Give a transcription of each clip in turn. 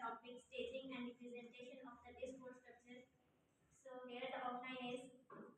topic staging and representation of the discourse structure. So here the outline is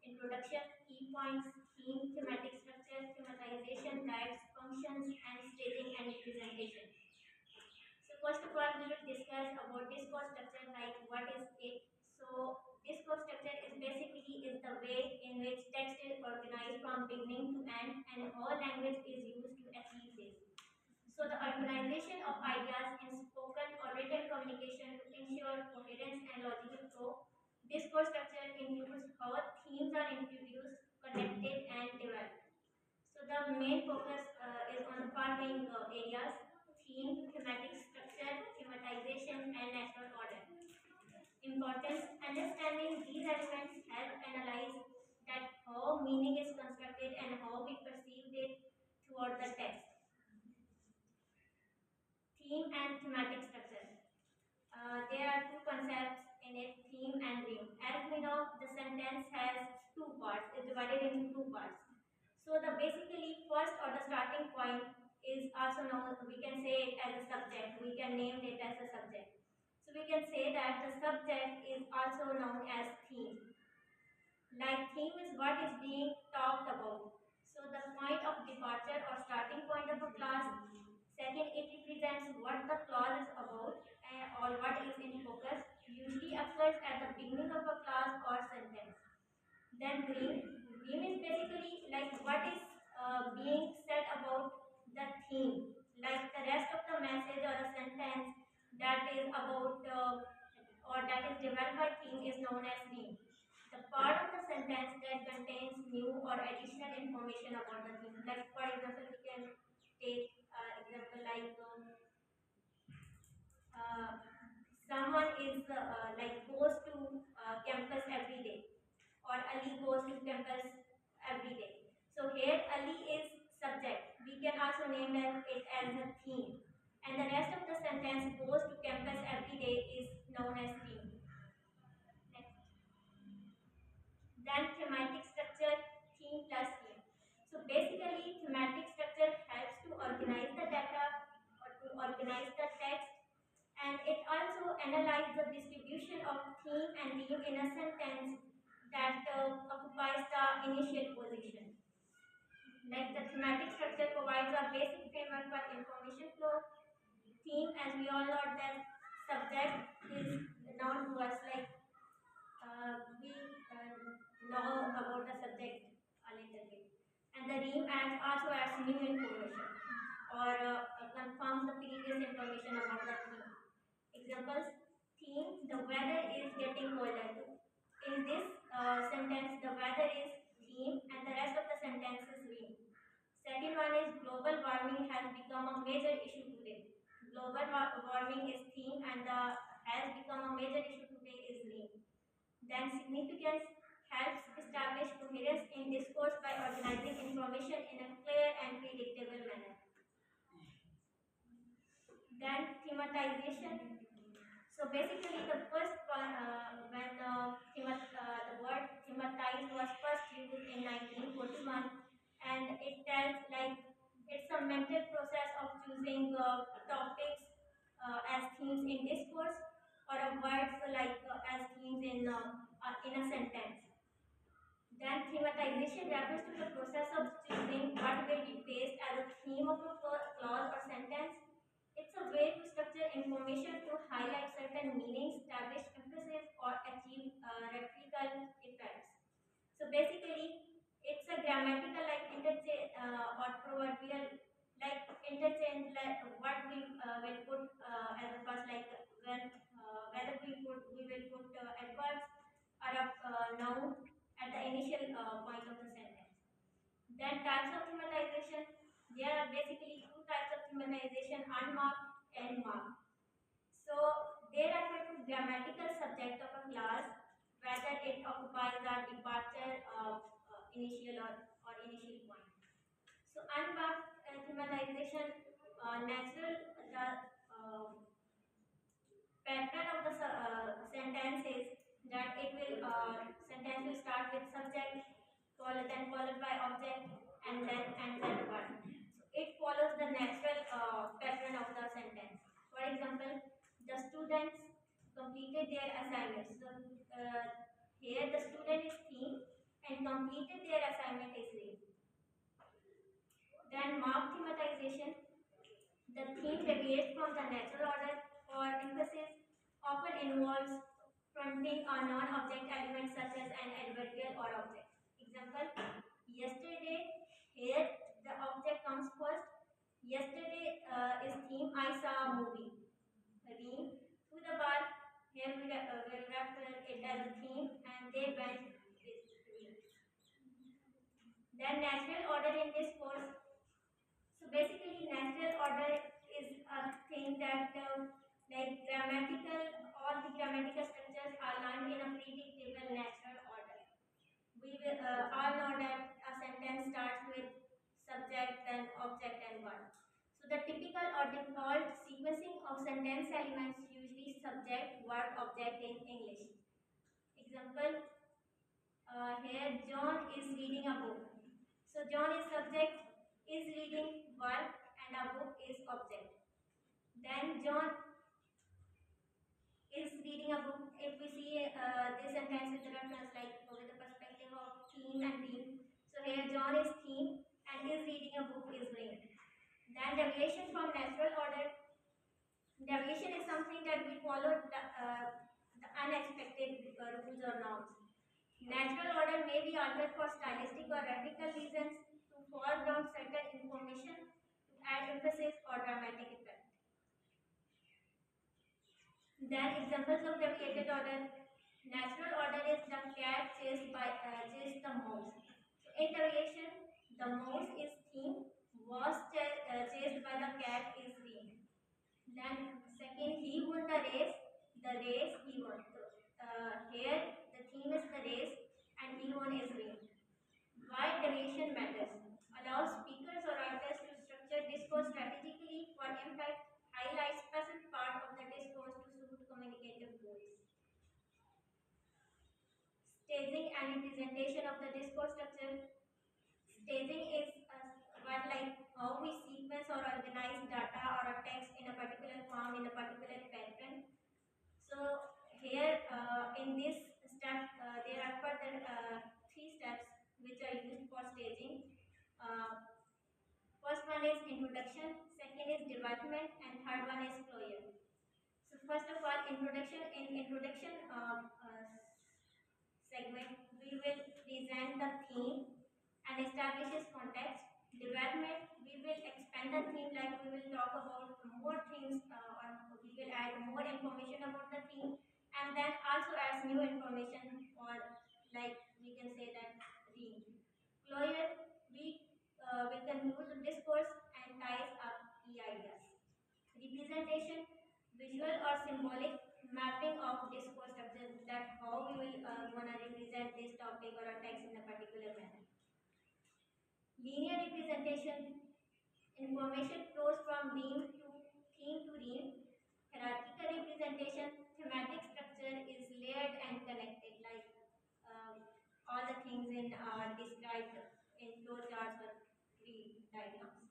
introduction, key points, theme, thematic structure, thematization, types, functions, and staging and representation. So first of all, we will discuss about discourse structure, like what is it. So discourse structure is basically is the way in which text is organized from beginning to end, and all language is used to achieve this. So the organization of ideas in spoken or written communication to ensure coherence and logical flow. Discourse structure includes how themes are introduced, connected, and developed. So the main focus is on the following areas: theme, thematic structure, thematization, and natural order. Importance: understanding these elements help analyze that how meaning is constructed and how we perceive it throughout the text. Theme and thematic structure. There are two concepts in it: theme and rhyme. As we know, the sentence has two parts. It's divided into two parts. So the basically first or the starting point is also known. We can say it as a subject. We can name it as a subject. So we can say that the subject is also known as theme. Like theme is what is being talked about. So the point of departure or starting point of a class. Second, it represents what the clause is about or what is in focus. Usually occurs at the beginning of a class or sentence. Then dream. Dream is basically like what is being said about the theme. Like the rest of the message or a sentence that is about or that is developed by theme is known as theme. The part of the sentence that contains new or additional information about the theme. Like for example, we can take example like uh, someone is like goes to campus every day, or Ali goes to campus every day. So here Ali is subject. We can also name it as a theme, and the rest of the sentence goes to campus every day is known as theme. Next. Then thematic structure, theme plus theme. So basically, thematic structure helps to organize the data or to organize the text, and it also analyzes the distribution of theme and theme in a sentence that occupies the initial position. Like the thematic structure provides a basic framework for information flow. Theme, as we all know, that subject is known to us like we know about the subject a little bit. And the ream also adds new information or confirms the previous information about the theme. Examples: theme, the weather is getting colder. In this sentence, the weather is theme and the rest of the sentence is ream. Second one is global warming has become a major issue today. Global warming is theme and the has become a major issue today is ream. Then significance helps establish coherence in discourse by organizing information in a clear and predictable manner. Then thematization. So basically, the first one, when the word thematize was first used in 1941, and it tells like it's a mental process of choosing topics as themes in discourse or a words like as themes in a sentence. Then thematization refers to the process of choosing what will be placed as a theme of a clause or sentence. It's a way to structure information to highlight certain meanings, establish emphasis, or achieve rhetorical effects. So basically, it's a grammatical like interchange or proverbial like interchange like what we will put as a first like when whether we will put adverbs or a noun at the initial point of the sentence. Then types of thematization. There are basically two types of thematization: unmarked and marked. So they refer to grammatical subject of a class, whether it occupies a departure of initial or initial point. So unmarked thematization, natural the pattern of the sentence is that it will sentence will start with subject, followed by object, and then the verb. So it follows the natural pattern of the sentence. For example, the student completed their assignment. So here the student is theme and completed their assignment is read. Then mark thematization. The theme deviates from the natural order or emphasis often involves fronting a non-object element such as an adverbial or object. Example, yesterday, here the object comes first. Yesterday is theme, I saw a movie. Reem, to the bar, here we will refer it as a theme and they went with reem. Then natural order in this course. So basically, natural order is a thing that like all the grammatical structures are learned in a predictable natural order. We will all know that a sentence starts with subject, then object, and verb. So the typical or default sequencing of sentence elements usually subject, verb, object in English. Example, here John is reading a book. So John is subject, is reading verb, and a book is object. Then John is reading a book. If we see this sentence with the reference like with the perspective of theme and theme. So here John is theme and is reading a book is reading. Then deviation from natural order. Deviation is something that we follow the unexpected rules or norms. Natural order may be altered for stylistic or rhetorical reasons to foreground certain information, to add emphasis or dramatic effect. Then examples of deviated order. Natural order is the cat chased the mouse. So in deviation, the mouse is theme, was chased by the cat is reem. Then second, he won the race he won. So, here the theme is the race and he won is reem. Why deviation matters? Allows speakers or writers to structure discourse strategically for impact, highlight specific part of the discourse to suit communicative goals. Staging and representation of the discourse structure. Staging is what like how we sequence or organize data or a text in a particular form in a particular pattern. So here in this step there are further three steps which are used for staging. First one is introduction, second is development, and third one is closure. So first of all, introduction. In introduction segment, we will present the theme and establish its context. Development, we will expand the theme, like we will talk about more things or we will add more information about the theme and then also adds new information or like we can say that theme. Closure, we will conclude the discourse and ties up key ideas. Representation, visual or symbolic mapping of discourse structure, that how we will gonna represent this topic or a text in a particular manner. Linear representation, information flows from theme to ream. Hierarchical representation, thematic structure is layered and connected, like all the things in described in flowcharts or tree diagrams.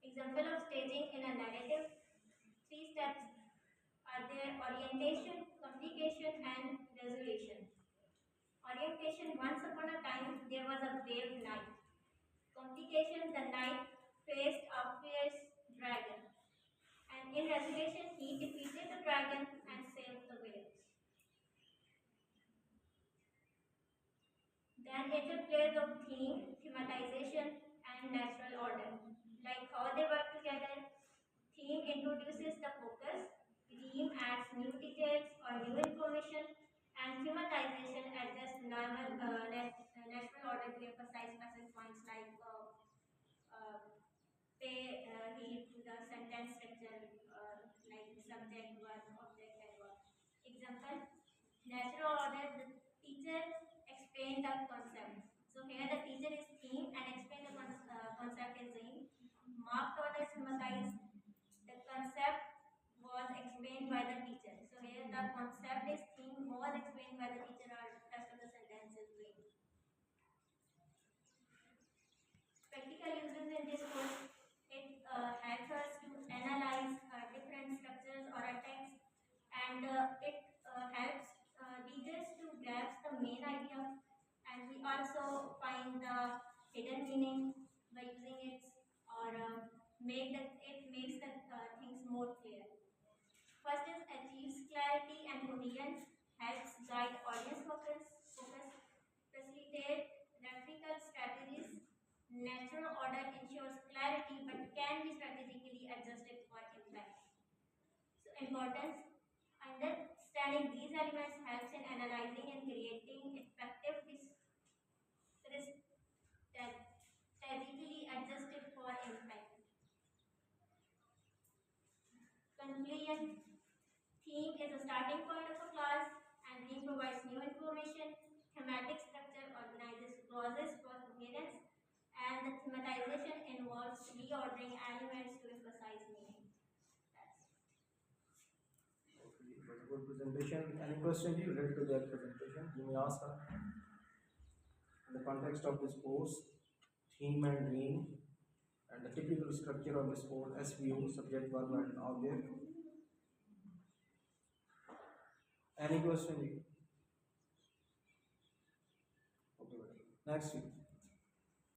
Example of staging in a narrative. Three steps are there: orientation, communication, and resolution. Orientation, once upon a time there was a brave knight. Complication, the knight faced a fierce dragon. And in resolution, he defeated the dragon and saved the village. Then interplays of theme, thematization, and natural order. Like how they work together. Theme introduces the focus, theme adds new details or new information, and thematization adjusts natural order to emphasize specific points like pay heed to the sentence structure, like subject, verb, object, and verb. Example, natural order, the teacher explained the concept. So here the teacher is theme and explain the concept is theme. Marked order symbolize the concept was explained by the teacher. So here the concept is theme was explained by the teacher or rest of the sentence is theme. Practical uses in this course, it helps us to analyze different structures or a text and it also find the hidden meaning by using it, or it makes the things more clear. First is achieves clarity and coherence, helps guide audience focus, facilitate rhetorical strategies. Natural order ensures clarity but can be strategically adjusted for impact. So importance, understanding these elements helps in analyzing and creating effective strategically adjusted for impact. Conclusion, theme is a starting point of a class, and theme provides new information. Thematic structure organizes clauses for coherence, and the thematization involves reordering elements to emphasize meaning. That's Okay, it was a good presentation. Any question related to that presentation? You may ask her. In the context of this course, theme and dream, and the typical structure of this course, SVO, subject, verb, and object. Any question? Okay, next week.